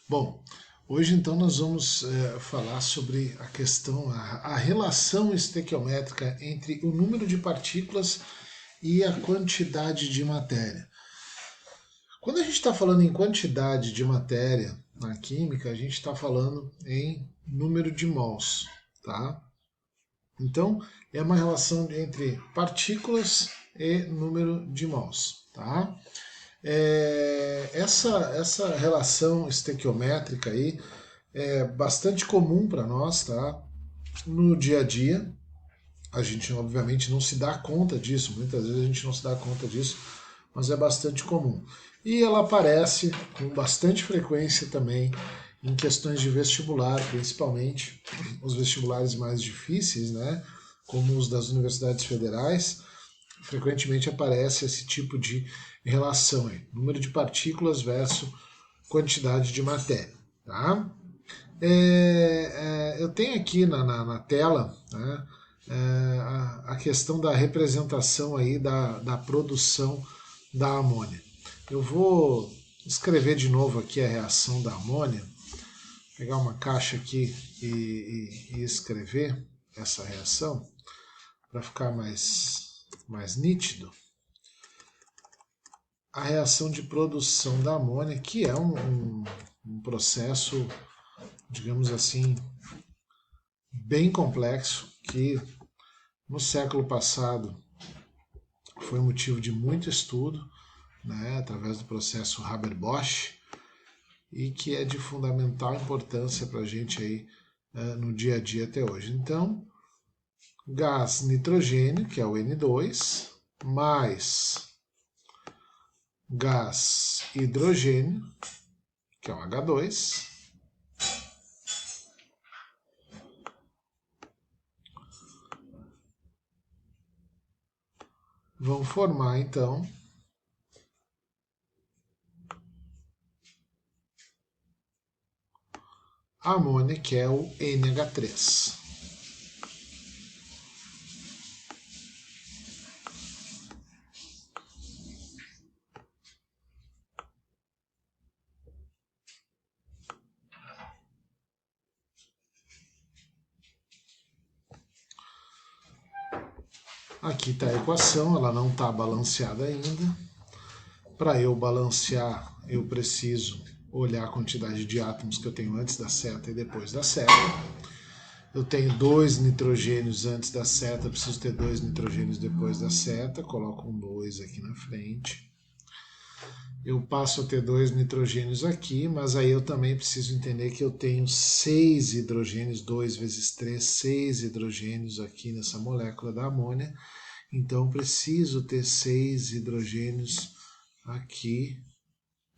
Bom, hoje então nós vamos falar sobre a questão, a relação estequiométrica entre o número de partículas e a quantidade de matéria. Quando a gente está falando em quantidade de matéria na química, a gente está falando em número de mols, tá? Então, é uma relação entre partículas e número de mols, tá? Essa relação estequiométrica aí é bastante comum para nós, tá? No dia a dia, a gente obviamente não se dá conta disso, muitas vezes a gente não se dá conta disso, mas é bastante comum. E ela aparece com bastante frequência também em questões de vestibular, principalmente os vestibulares mais difíceis, né? Como os das universidades federais, frequentemente aparece esse tipo de relação aí, número de partículas versus quantidade de matéria. Tá? Eu tenho aqui na tela, né, a questão da representação aí da produção da amônia. Eu vou escrever de novo aqui a reação da amônia, pegar uma caixa aqui e escrever essa reação para ficar mais nítido. A reação de produção da amônia, que é um processo, digamos assim, bem complexo, que no século passado foi motivo de muito estudo, né, através do processo Haber-Bosch, e que é de fundamental importância para a gente aí no dia a dia até hoje. Então, gás nitrogênio, que é o N2, mais gás hidrogênio, que é o H2, vão formar então a amônia, que é o NH3. Aqui está a equação, ela não está balanceada ainda. Para eu balancear, eu preciso olhar a quantidade de átomos que eu tenho antes da seta e depois da seta. Eu tenho 2 nitrogênios antes da seta, preciso ter 2 nitrogênios depois da seta, coloco um 2 aqui na frente. Eu passo a ter 2 nitrogênios aqui, mas aí eu também preciso entender que eu tenho 6 hidrogênios, 2 vezes 3, 6 hidrogênios aqui nessa molécula da amônia. Então preciso ter 6 hidrogênios aqui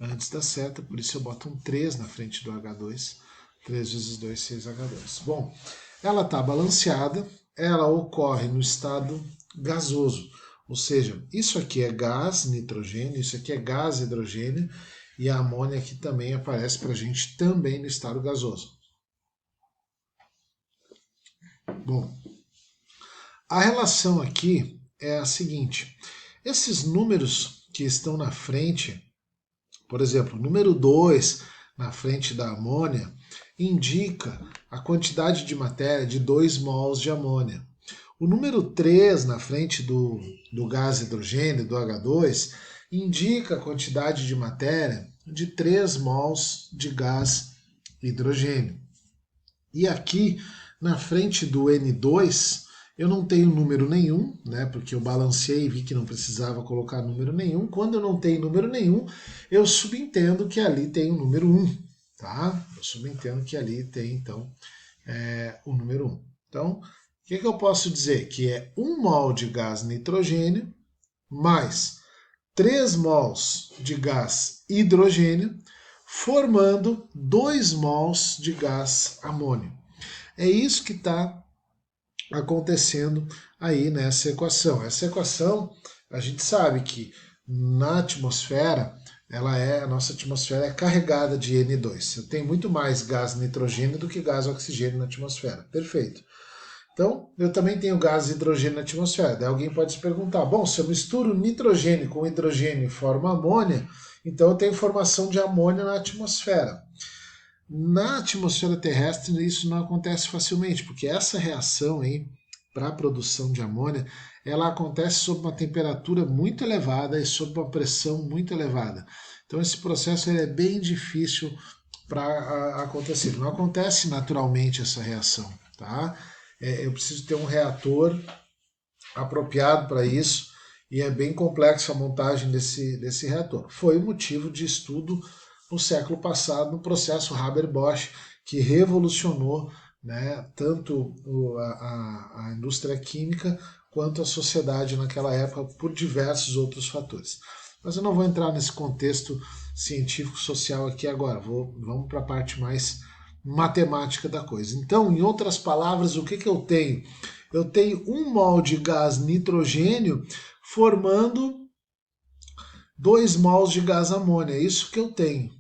antes da seta, por isso eu boto um 3 na frente do H2. 3 vezes 2, 6H2. Bom, ela está balanceada, ela ocorre no estado gasoso, ou seja, isso aqui é gás nitrogênio, isso aqui é gás hidrogênio, e a amônia aqui também aparece para a gente também no estado gasoso. Bom, a relação aqui é a seguinte, esses números que estão na frente, por exemplo, o número 2 na frente da amônia, indica a quantidade de matéria de 2 mols de amônia. O número 3 na frente do gás hidrogênio, do H2, indica a quantidade de matéria de 3 mols de gás hidrogênio. E aqui, na frente do N2, eu não tenho número nenhum, né, porque eu balanceei e vi que não precisava colocar número nenhum. Quando eu não tenho número nenhum, eu subentendo que ali tem o número 1. Tá? Eu subentendo que ali tem, então, o número 1. Então, o que eu posso dizer? Que é 1 mol de gás nitrogênio mais 3 mols de gás hidrogênio, formando 2 mols de gás amônio. É isso que está acontecendo aí nessa equação. Essa equação, a gente sabe que na atmosfera, a nossa atmosfera é carregada de N2. Tem muito mais gás nitrogênio do que gás oxigênio na atmosfera. Perfeito. Então, eu também tenho gás hidrogênio na atmosfera. Daí alguém pode se perguntar, bom, se eu misturo nitrogênio com hidrogênio e formo amônia, então eu tenho formação de amônia na atmosfera. Na atmosfera terrestre isso não acontece facilmente, porque essa reação aí para a produção de amônia, ela acontece sob uma temperatura muito elevada e sob uma pressão muito elevada. Então esse processo é bem difícil para acontecer. Não acontece naturalmente essa reação, tá? Eu preciso ter um reator apropriado para isso e é bem complexa a montagem desse reator. Foi o motivo de estudo no século passado no processo Haber-Bosch, que revolucionou, né, tanto a indústria química quanto a sociedade naquela época por diversos outros fatores. Mas eu não vou entrar nesse contexto científico-social aqui agora, vamos para a parte mais matemática da coisa. Então, em outras palavras, o que eu tenho? Eu tenho 1 mol de gás nitrogênio formando 2 mols de gás amônia. É isso que eu tenho.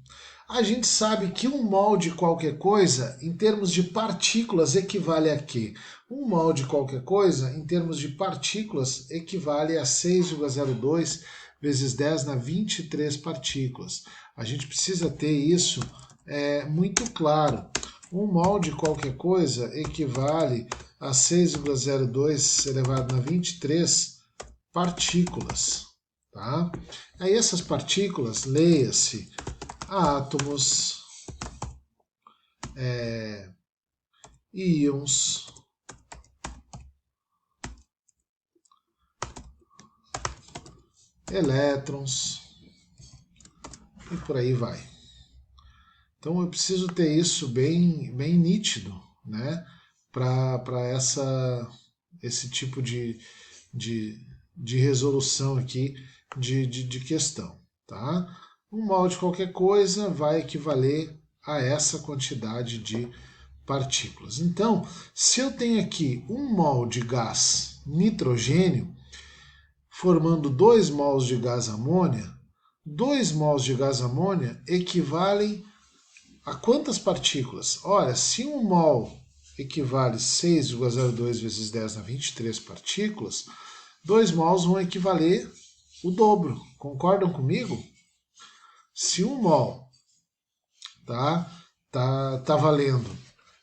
A gente sabe que 1 mol de qualquer coisa, em termos de partículas, equivale a quê? 1 mol de qualquer coisa, em termos de partículas, equivale a 6,02 vezes 10 na 23 partículas. A gente precisa ter isso muito claro. 1 mol de qualquer coisa equivale a 6,02 elevado na 23 partículas. Tá? Aí essas partículas, leia-se átomos, íons, elétrons e por aí vai. Então eu preciso ter isso bem nítido, né, para esse tipo de resolução aqui de questão. Tá? 1 mol de qualquer coisa vai equivaler a essa quantidade de partículas. Então, se eu tenho aqui 1 mol de gás nitrogênio, formando 2 mols de gás amônia, 2 mols de gás amônia equivalem a quantas partículas? Ora, se 1 mol equivale a 6,02 vezes 10 na 23 partículas, 2 mols vão equivaler o dobro. Concordam comigo? Se 1 mol tá valendo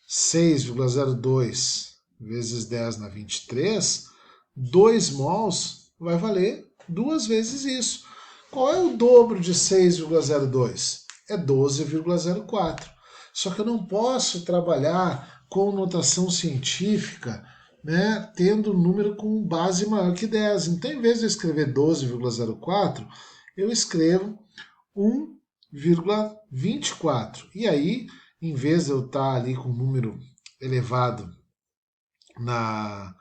6,02 vezes 10 na 23, 2 mols vai valer 2 vezes isso. Qual é o dobro de 6,02? É 12,04. Só que eu não posso trabalhar com notação científica, né, tendo o número com base maior que 10. Então, em vez de eu escrever 12,04, eu escrevo 1,24. E aí, em vez de eu estar ali com um número elevado na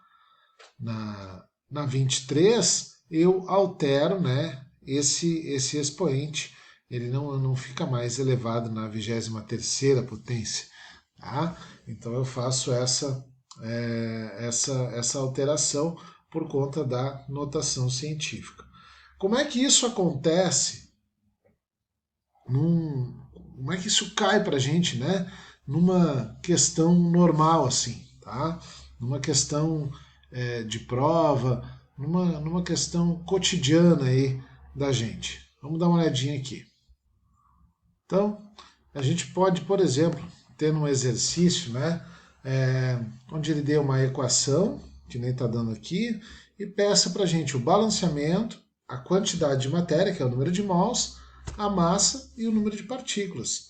23, eu altero, né, esse expoente, ele não fica mais elevado na 23ª potência. Tá? Então eu faço essa alteração por conta da notação científica. Como é que isso acontece? Como é que isso cai para a gente, né? Numa questão normal assim, tá? Numa questão de prova, numa questão cotidiana aí da gente. Vamos dar uma olhadinha aqui. Então, a gente pode, por exemplo, ter um exercício, né, onde ele dê uma equação, que nem está dando aqui, e peça para a gente o balanceamento, a quantidade de matéria, que é o número de mols, a massa e o número de partículas.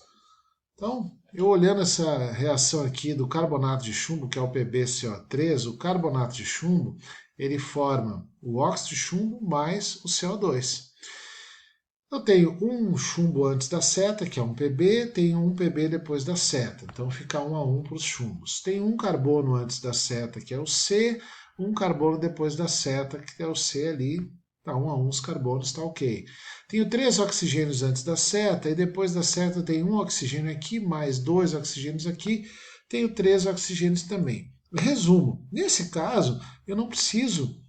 Então, eu olhando essa reação aqui do carbonato de chumbo, que é o PbCO3, o carbonato de chumbo, ele forma o óxido de chumbo mais o CO2. Eu tenho um chumbo antes da seta, que é um Pb, tenho um Pb depois da seta. Então fica 1 a 1 para os chumbos. Tem um carbono antes da seta, que é o C, um carbono depois da seta, que é o C ali. Tá 1 a 1 os carbonos, está ok. Tenho 3 oxigênios antes da seta, e depois da seta tem um oxigênio aqui, mais 2 oxigênios aqui. Tenho 3 oxigênios também. Resumo, nesse caso, eu não preciso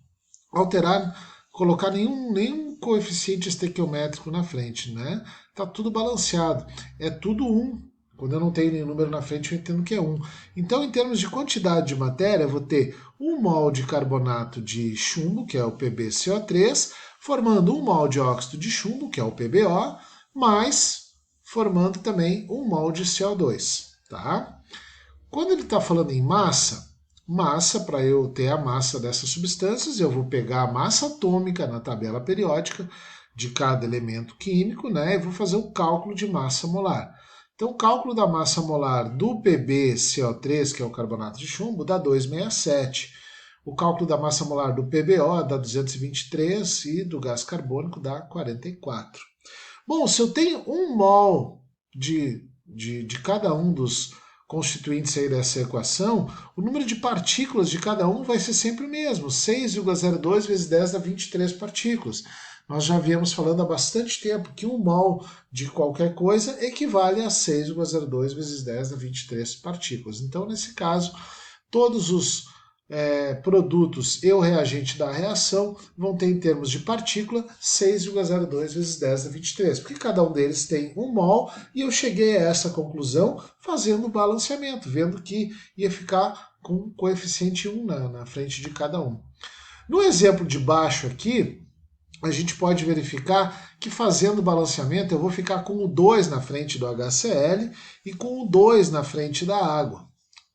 colocar nenhum coeficiente estequiométrico na frente, né? Tá tudo balanceado. É tudo 1. Quando eu não tenho nenhum número na frente, eu entendo que é 1. Então, em termos de quantidade de matéria, eu vou ter 1 mol de carbonato de chumbo, que é o PbCO3, formando 1 mol de óxido de chumbo, que é o PbO, mais formando também 1 mol de CO2. Tá? Quando ele está falando em massa, para eu ter a massa dessas substâncias, eu vou pegar a massa atômica na tabela periódica de cada elemento químico, né, e vou fazer o cálculo de massa molar. Então, o cálculo da massa molar do PbCO3, que é o carbonato de chumbo, dá 267. O cálculo da massa molar do PbO dá 223 e do gás carbônico dá 44. Bom, se eu tenho 1 mol de cada um dos constituintes aí dessa equação, o número de partículas de cada um vai ser sempre o mesmo, 6,02 vezes 10 a 23 partículas. Nós já viemos falando há bastante tempo que 1 mol de qualquer coisa equivale a 6,02 vezes 10 a 23 partículas. Então, nesse caso, todos os produtos e o reagente da reação vão ter em termos de partícula 6,02 vezes 10 a 23, porque cada um deles tem 1 mol e eu cheguei a essa conclusão fazendo o balanceamento, vendo que ia ficar com coeficiente 1 na frente de cada um. No exemplo de baixo aqui, a gente pode verificar que fazendo o balanceamento eu vou ficar com o 2 na frente do HCl e com o 2 na frente da água.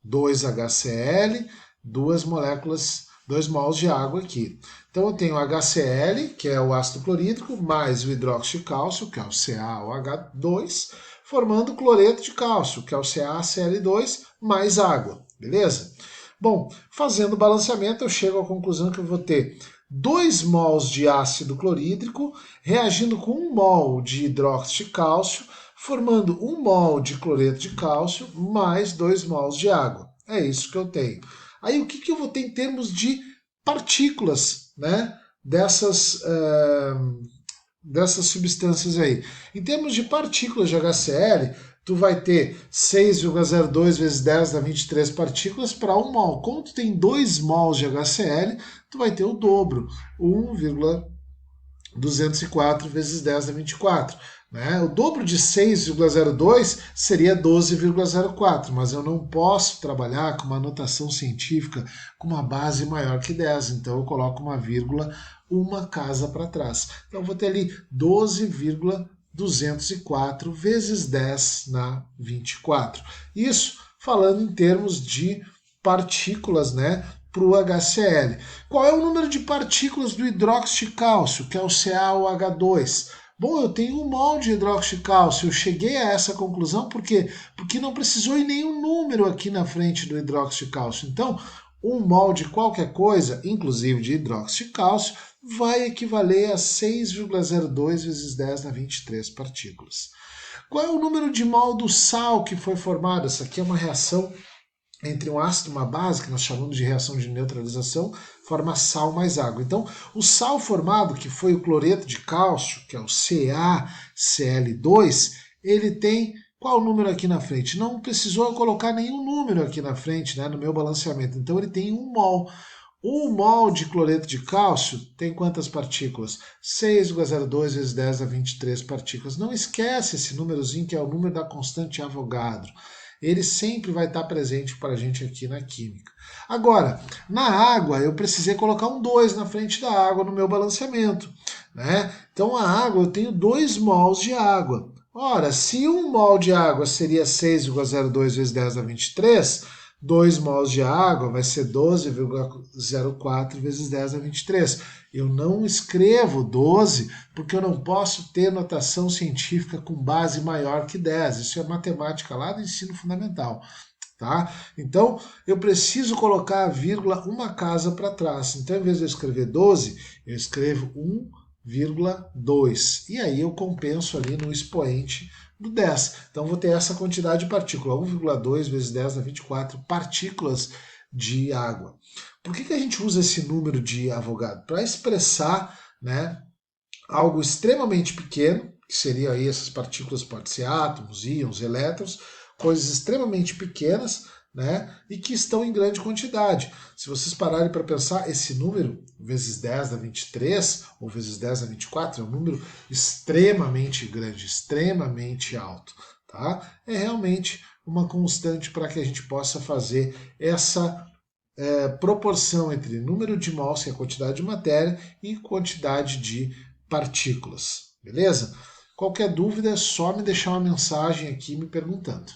2 HCl, 2 moléculas, 2 mols de água aqui. Então eu tenho HCl, que é o ácido clorídrico, mais o hidróxido de cálcio, que é o CaOH2, formando o cloreto de cálcio, que é o CaCl2, mais água, beleza? Bom, fazendo o balanceamento eu chego à conclusão que eu vou ter 2 mols de ácido clorídrico reagindo com 1 mol de hidróxido de cálcio, formando 1 mol de cloreto de cálcio mais 2 mols de água. É isso que eu tenho. Aí o que eu vou ter em termos de partículas, né, dessas substâncias aí? Em termos de partículas de HCl, tu vai ter 6,02 vezes 10 a 23 partículas para 1 mol. Como tu tem 2 mols de HCl, tu vai ter o dobro, 1,204 vezes 10 a 24. Né? O dobro de 6,02 seria 12,04, mas eu não posso trabalhar com uma notação científica com uma base maior que 10, então eu coloco uma vírgula uma casa para trás. Então eu vou ter ali 12,204 vezes 10 na 24. Isso falando em termos de partículas, né, para o HCl. Qual é o número de partículas do hidróxido de cálcio, que é o CaOH2? Bom, eu tenho 1 mol de hidróxido de cálcio. Eu cheguei a essa conclusão por quê? Porque não precisou ir nenhum número aqui na frente do hidróxido de cálcio. Então, 1 mol de qualquer coisa, inclusive de hidróxido de cálcio, vai equivaler a 6,02 vezes 10 na 23 partículas. Qual é o número de mol do sal que foi formado? Essa aqui é uma reação entre um ácido e uma base, que nós chamamos de reação de neutralização, forma sal mais água. Então, o sal formado, que foi o cloreto de cálcio, que é o CaCl2, ele tem qual número aqui na frente? Não precisou colocar nenhum número aqui na frente, né, no meu balanceamento. Então, ele tem 1 mol. 1 mol de cloreto de cálcio tem quantas partículas? 6,02 vezes 10 a 23 partículas. Não esquece esse númerozinho, que é o número da constante Avogadro. Ele sempre vai estar presente para a gente aqui na química. Agora, na água, eu precisei colocar um 2 na frente da água no meu balanceamento. Né? Então, a água, eu tenho 2 mols de água. Ora, se 1 mol de água seria 6,02 vezes 10 a 23, 2 mols de água vai ser 12,04 vezes 10 a 23. Eu não escrevo 12 porque eu não posso ter notação científica com base maior que 10. Isso é matemática lá do ensino fundamental. Tá? Então, eu preciso colocar a vírgula uma casa para trás. Então, em vez de eu escrever 12, eu escrevo 1,2. E aí eu compenso ali no expoente do 10. Então, vou ter essa quantidade de partícula, 1,2 vezes 10 a 24 partículas de água. Por que a gente usa esse número de Avogadro? Para expressar, né, algo extremamente pequeno, que seriam aí essas partículas, pode ser átomos, íons, elétrons, coisas extremamente pequenas, né, e que estão em grande quantidade. Se vocês pararem para pensar, esse número, vezes 10 a 23, ou vezes 10 a 24, é um número extremamente grande, extremamente alto. Tá? É realmente uma constante para que a gente possa fazer essa proporção entre número de mols, que é a quantidade de matéria, e quantidade de partículas. Beleza? Qualquer dúvida é só me deixar uma mensagem aqui me perguntando.